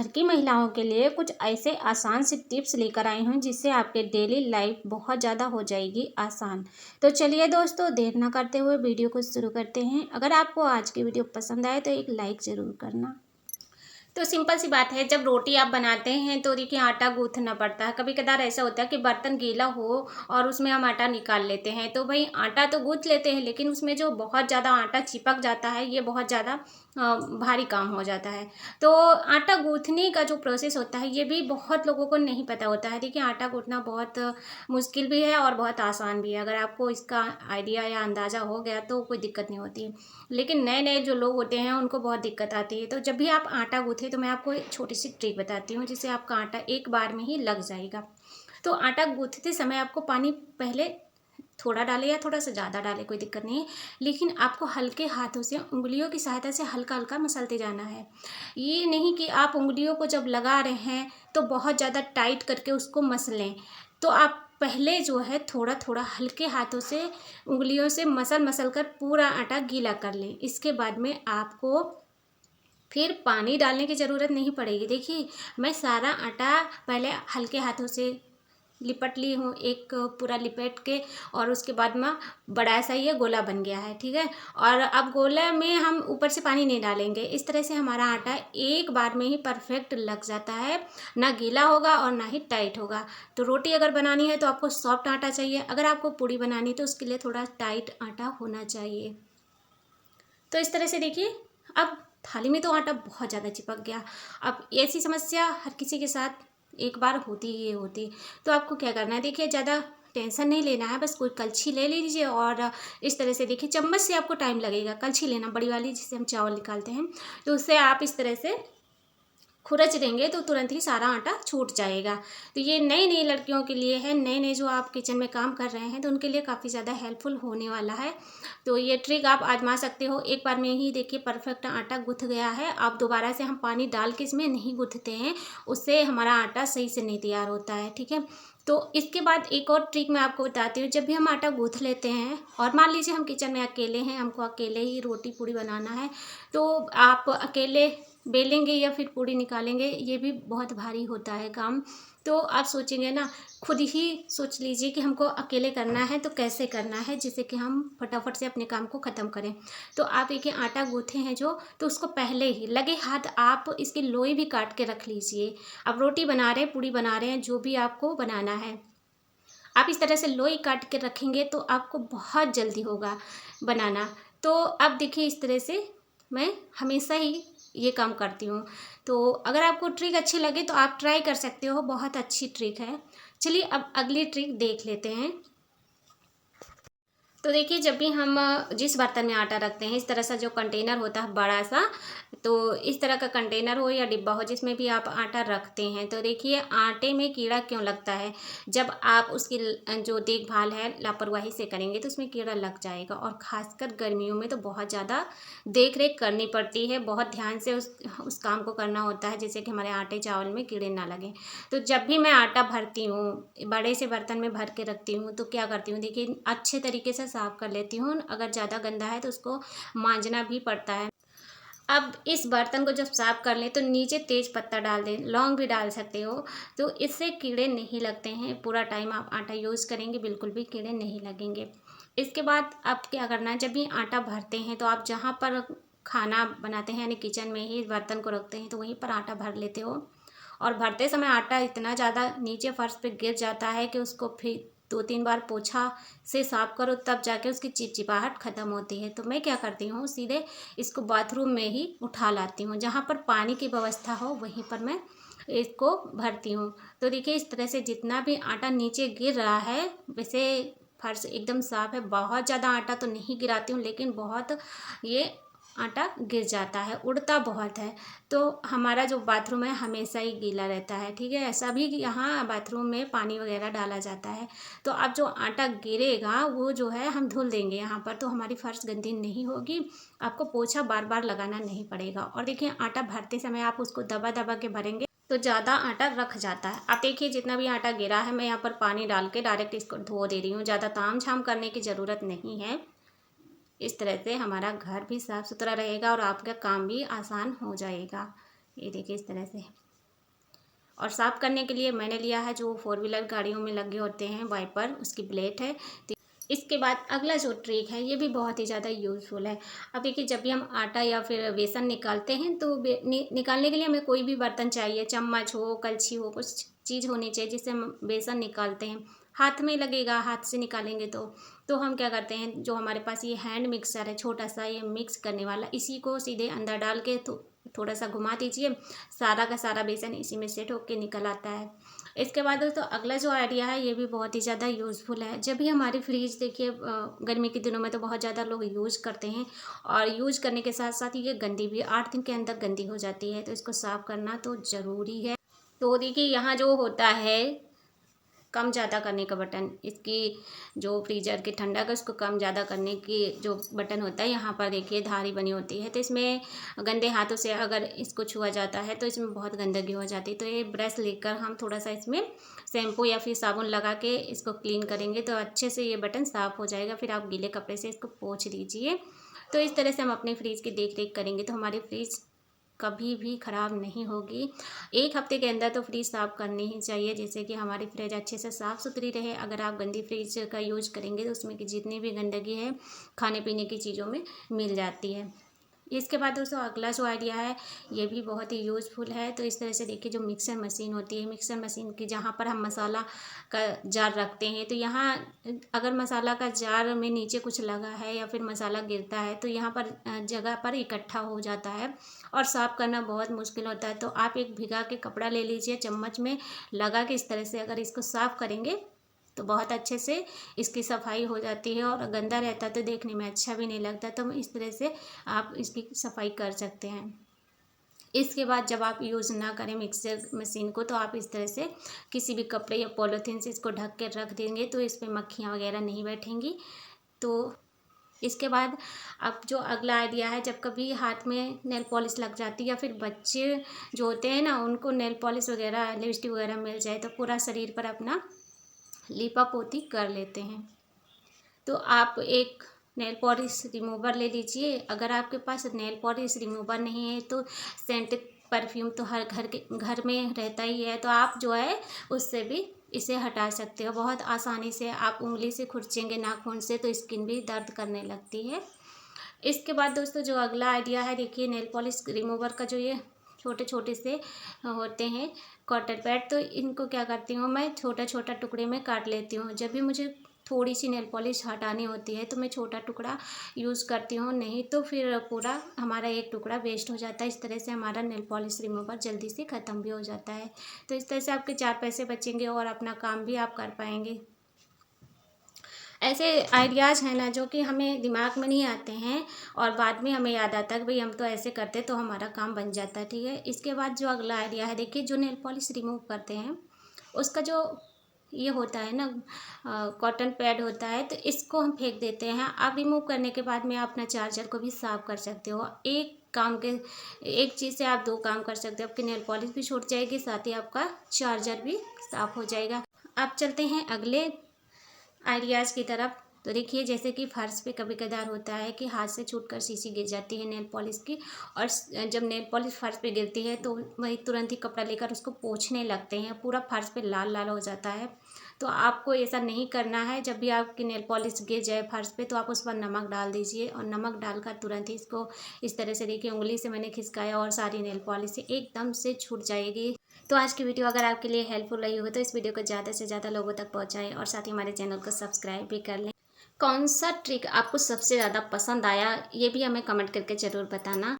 घर की महिलाओं के लिए कुछ ऐसे आसान से टिप्स लेकर आई हूँ जिससे आपके डेली लाइफ बहुत ज़्यादा हो जाएगी आसान। तो चलिए दोस्तों, देर ना करते हुए वीडियो को शुरू करते हैं। अगर आपको आज की वीडियो पसंद आए तो एक लाइक ज़रूर करना। तो सिंपल सी बात है, जब रोटी आप बनाते हैं तो देखिए आटा गूँथना पड़ता है। कभी कदार ऐसा होता है कि बर्तन गीला हो और उसमें हम आटा निकाल लेते हैं, तो भाई आटा तो गूँथ लेते हैं लेकिन उसमें जो बहुत ज़्यादा आटा चिपक जाता है, ये बहुत ज़्यादा भारी काम हो जाता है। तो आटा गूँथने का जो प्रोसेस होता है ये भी बहुत लोगों को नहीं पता होता है। देखिए आटा गूँथना बहुत मुश्किल भी है और बहुत आसान भी है। अगर आपको इसका आइडिया या अंदाज़ा हो गया तो कोई दिक्कत नहीं होती है, लेकिन नए नए जो लोग होते हैं उनको बहुत दिक्कत आती है। तो जब भी आप आटा गूँथे तो मैं आपको एक छोटी सी ट्रिक बताती हूँ जिससे आपका आटा एक बार में ही लग जाएगा। तो आटा गूँथते समय आपको पानी पहले थोड़ा डालें या थोड़ा सा ज़्यादा डालें, कोई दिक्कत नहीं है, लेकिन आपको हल्के हाथों से उंगलियों की सहायता से हल्का हल्का मसलते जाना है। ये नहीं कि आप उंगलियों को जब लगा रहे हैं तो बहुत ज़्यादा टाइट करके उसको मसलें। तो आप पहले जो है थोड़ा थोड़ा हल्के हाथों से उंगलियों से मसल मसल कर पूरा आटा गीला कर लें। इसके बाद में आपको फिर पानी डालने की ज़रूरत नहीं पड़ेगी। देखिए मैं सारा आटा पहले हल्के हाथों से लिपट ली हूँ, एक पूरा लिपेट के, और उसके बाद में बड़ा सा ये गोला बन गया है, ठीक है। और अब गोले में हम ऊपर से पानी नहीं डालेंगे। इस तरह से हमारा आटा एक बार में ही परफेक्ट लग जाता है, ना गीला होगा और ना ही टाइट होगा। तो रोटी अगर बनानी है तो आपको सॉफ्ट आटा चाहिए, अगर आपको पूड़ी बनानी है तो उसके लिए थोड़ा टाइट आटा होना चाहिए। तो इस तरह से देखिए, अब थाली में तो आटा बहुत ज़्यादा चिपक गया। अब ऐसी समस्या हर किसी के साथ एक बार होती ही होती। तो आपको क्या करना है, देखिए ज़्यादा टेंशन नहीं लेना है, बस कोई कलछी ले लीजिए और इस तरह से देखिए, चम्मच से आपको टाइम लगेगा, कलछी लेना बड़ी वाली जिससे हम चावल निकालते हैं। तो उससे आप इस तरह से खुरच देंगे तो तुरंत ही सारा आटा छूट जाएगा। तो ये नई नई लड़कियों के लिए है, नए नए जो आप किचन में काम कर रहे हैं तो उनके लिए काफ़ी ज़्यादा हेल्पफुल होने वाला है। तो ये ट्रिक आप आजमा सकते हो। एक बार में ही देखिए परफेक्ट आटा गूँथ गया है। अब दोबारा से हम पानी डाल के इसमें नहीं गूँथते हैं, उससे हमारा आटा सही से नहीं तैयार होता है, ठीक है। तो इसके बाद एक और ट्रिक मैं आपको बताती हूँ। जब भी हम आटा गूँथ लेते हैं और मान लीजिए हम किचन में अकेले हैं, हमको अकेले ही रोटी पूड़ी बनाना है, तो आप अकेले बेलेंगे या फिर पूड़ी निकालेंगे, ये भी बहुत भारी होता है काम। तो आप सोचेंगे ना, खुद ही सोच लीजिए कि हमको अकेले करना है तो कैसे करना है जिससे कि हम फटाफट से अपने काम को ख़त्म करें। तो आप देखिए आटा गूँथे हैं जो, तो उसको पहले ही लगे हाथ आप इसकी लोई भी काट के रख लीजिए। अब रोटी बना रहे हैं, पूड़ी बना रहे हैं, जो भी आपको बनाना है, आप इस तरह से लोई काट के रखेंगे तो आपको बहुत जल्दी होगा बनाना। तो अब देखिए इस तरह से मैं हमेशा ही ये काम करती हूँ। तो अगर आपको ट्रिक अच्छी लगे तो आप ट्राई कर सकते हो, बहुत अच्छी ट्रिक है। चलिए अब अगली ट्रिक देख लेते हैं। तो देखिए जब भी हम जिस बर्तन में आटा रखते हैं, इस तरह सा जो कंटेनर होता है बड़ा सा, तो इस तरह का कंटेनर हो या डिब्बा हो जिसमें भी आप आटा रखते हैं, तो देखिए आटे में कीड़ा क्यों लगता है। जब आप उसकी जो देखभाल है लापरवाही से करेंगे तो उसमें कीड़ा लग जाएगा, और ख़ासकर गर्मियों में तो बहुत ज़्यादा देख रेख करनी पड़ती है, बहुत ध्यान से उस काम को करना होता है जिससे कि हमारे आटे चावल में कीड़े ना लगें। तो जब भी मैं आटा भरती हूँ, बड़े से बर्तन में भर के रखती हूँ, तो क्या करती हूँ, देखिए अच्छे तरीके से साफ़ कर लेती हूँ। अगर ज़्यादा गंदा है तो उसको मांजना भी पड़ता है। अब इस बर्तन को जब साफ़ कर लें तो नीचे तेज पत्ता डाल दें, लौंग भी डाल सकते हो, तो इससे कीड़े नहीं लगते हैं। पूरा टाइम आप आटा यूज़ करेंगे बिल्कुल भी कीड़े नहीं लगेंगे। इसके बाद आप क्या करना है, जब भी आटा भरते हैं तो आप जहाँ पर खाना बनाते हैं यानी किचन में ही बर्तन को रखते हैं तो वहीं पर आटा भर लेते हो, और भरते समय आटा इतना ज़्यादा नीचे फर्श पे गिर जाता है कि उसको फिर 2-3 बार पोछा से साफ़ करो तब जाके उसकी चिपचिपाहट ख़त्म होती है। तो मैं क्या करती हूँ, सीधे इसको बाथरूम में ही उठा लाती हूँ, जहाँ पर पानी की व्यवस्था हो वहीं पर मैं इसको भरती हूँ। तो देखिए इस तरह से जितना भी आटा नीचे गिर रहा है, वैसे फर्श एकदम साफ़ है, बहुत ज़्यादा आटा तो नहीं गिराती हूँ लेकिन बहुत ये आटा गिर जाता है, उड़ता बहुत है। तो हमारा जो बाथरूम है हमेशा ही गीला रहता है, ठीक है। ऐसा भी कि यहाँ बाथरूम में पानी वगैरह डाला जाता है, तो अब जो आटा गिरेगा वो जो है हम धुल देंगे यहाँ पर, तो हमारी फर्श गंदी नहीं होगी, आपको पोछा बार बार लगाना नहीं पड़ेगा। और देखिए आटा भरते समय आप उसको दबा दबा के भरेंगे तो ज़्यादा आटा रख जाता है। आप देखिए जितना भी आटा गिरा है मैं यहाँ पर पानी डाल के डायरेक्ट इसको धो दे रही हूँ, ज़्यादा ताम झाम करने की ज़रूरत नहीं है। इस तरह से हमारा घर भी साफ़ सुथरा रहेगा और आपका काम भी आसान हो जाएगा। ये देखिए इस तरह से। और साफ़ करने के लिए मैंने लिया है जो 4 व्हीलर गाड़ियों में लगे होते हैं वाइपर, उसकी ब्लेड है। इसके बाद अगला जो ट्रिक है ये भी बहुत ही ज़्यादा यूज़फुल है। अब देखिए, जब भी हम आटा या फिर बेसन निकालते हैं तो निकालने के लिए हमें कोई भी बर्तन चाहिए, चम्मच हो, कलछी हो, कुछ चीज़ होनी चाहिए जिससे हम बेसन निकालते हैं। हाथ में लगेगा, हाथ से निकालेंगे तो हम क्या करते हैं, जो हमारे पास ये हैंड मिक्सर है छोटा सा, ये मिक्स करने वाला, इसी को सीधे अंदर डाल के तो थोड़ा सा घुमा दीजिए, सारा का सारा बेसन इसी में सेट होकर निकल आता है। इसके बाद दोस्तों अगला जो आइडिया है ये भी बहुत ही ज़्यादा यूज़फुल है। जब भी हमारी फ्रिज देखिए गर्मी के दिनों में तो बहुत ज़्यादा लोग यूज़ करते हैं, और यूज़ करने के साथ साथ ये गंदी भी 8 दिन के अंदर गंदी हो जाती है, तो इसको साफ़ करना तो ज़रूरी है। तो देखिए, यहाँ जो होता है कम ज़्यादा करने का बटन, इसकी जो फ्रीजर की ठंडा का उसको कम ज़्यादा करने की जो बटन होता है, यहाँ पर देखिए धारी बनी होती है, तो इसमें गंदे हाथों से अगर इसको छुआ जाता है तो इसमें बहुत गंदगी हो जाती है। तो ये ब्रश लेकर हम थोड़ा सा इसमें शैम्पू या फिर साबुन लगा के इसको क्लीन करेंगे तो अच्छे से ये बटन साफ़ हो जाएगा। फिर आप गीले कपड़े से इसको पोंछ दीजिए। तो इस तरह से हम अपने फ्रिज की देख रेख करेंगे तो हमारी फ्रिज कभी भी ख़राब नहीं होगी। 1 हफ्ते के अंदर तो फ्रिज साफ़ करनी ही चाहिए, जिससे कि हमारी फ्रिज अच्छे से साफ़ सुथरी रहे। अगर आप गंदी फ्रिज का यूज़ करेंगे तो उसमें की जितनी भी गंदगी है खाने पीने की चीज़ों में मिल जाती है। इसके बाद दोस्तों अगला जो आइडिया है ये भी बहुत ही यूज़फुल है। तो इस तरह से देखिए, जो मिक्सर मशीन होती है, मिक्सर मशीन की जहाँ पर हम मसाला का जार रखते हैं, तो यहाँ अगर मसाला का जार में नीचे कुछ लगा है या फिर मसाला गिरता है तो यहाँ पर जगह पर इकट्ठा हो जाता है और साफ़ करना बहुत मुश्किल होता है। तो आप एक भिगा के कपड़ा ले लीजिए, चम्मच में लगा के इस तरह से अगर इसको साफ़ करेंगे तो बहुत अच्छे से इसकी सफाई हो जाती है, और गंदा रहता है तो देखने में अच्छा भी नहीं लगता। तो इस तरह से आप इसकी सफाई कर सकते हैं। इसके बाद जब आप यूज़ ना करें मिक्सर मशीन को तो आप इस तरह से किसी भी कपड़े या पॉलीथीन से इसको ढक के रख देंगे तो इस पर मक्खियाँ वगैरह नहीं बैठेंगी। तो इसके बाद अब जो अगला आइडिया है, जब कभी हाथ में नेल पॉलिश लग जाती है या फिर बच्चे जो होते हैं ना उनको नेल पॉलिश वगैरह लिपस्टिक वगैरह मिल जाए तो पूरा शरीर पर अपना लीपा पोती कर लेते हैं। तो आप एक नेल पॉलिश रिमूवर ले लीजिए। अगर आपके पास नेल पॉलिश रिमूवर नहीं है तो सेंटेड परफ्यूम तो हर घर में रहता ही है, तो आप जो है उससे भी इसे हटा सकते हो बहुत आसानी से। आप उंगली से खुरचेंगे नाखून से तो स्किन भी दर्द करने लगती है। इसके बाद दोस्तों जो अगला आइडिया है, देखिए नेल पॉलिश रिमूवर का जो ये छोटे छोटे से होते हैं कॉटन पैड, तो इनको क्या करती हूँ मैं छोटा छोटा टुकड़े में काट लेती हूँ। जब भी मुझे थोड़ी सी नेल पॉलिश हटानी होती है तो मैं छोटा टुकड़ा यूज़ करती हूँ, नहीं तो फिर पूरा हमारा एक टुकड़ा वेस्ट हो जाता है। इस तरह से हमारा नेल पॉलिश रिमूवर जल्दी से ख़त्म भी हो जाता है। तो इस तरह से आपके 4 पैसे बचेंगे और अपना काम भी आप कर पाएंगे। ऐसे आइडियाज़ हैं ना जो कि हमें दिमाग में नहीं आते हैं और बाद में हमें याद आता है कि भाई हम तो ऐसे करते तो हमारा काम बन जाता है, ठीक है। इसके बाद जो अगला आइडिया है, देखिए जो नेल पॉलिश रिमूव करते हैं उसका जो ये होता है ना कॉटन पैड होता है, तो इसको हम फेंक देते हैं। आप रिमूव करने के बाद में अपना चार्जर को भी साफ़ कर सकते हो। एक चीज़ से आप 2 काम कर सकते हो, आपकी नेल पॉलिश भी छूट जाएगी, साथ ही आपका चार्जर भी साफ़ हो जाएगा। अब चलते हैं अगले आइडियाज़ की तरफ। तो देखिए, जैसे कि फर्श पे कभी कदार होता है कि हाथ से छूटकर शीशी गिर जाती है नेल पॉलिश की, और जब नेल पॉलिश फर्श पे गिरती है तो वही तुरंत ही कपड़ा लेकर उसको पोंछने लगते हैं, पूरा फर्श पे लाल लाल हो जाता है। तो आपको ऐसा नहीं करना है। जब भी आपकी नेल पॉलिश गिर जाए फर्श पे तो आप उस पर नमक डाल दीजिए, और नमक डालकर तुरंत ही इसको इस तरह से देखिए उंगली से मैंने खिसकाया और सारी नेल पॉलिश एकदम से छूट जाएगी। तो आज की वीडियो अगर आपके लिए हेल्पफुल रही हो तो इस वीडियो को ज़्यादा से ज़्यादा लोगों तक पहुँचाएं, और साथ ही हमारे चैनल को सब्सक्राइब भी कर लें। कौन सा ट्रिक आपको सबसे ज़्यादा पसंद आया ये भी हमें कमेंट करके ज़रूर बताना।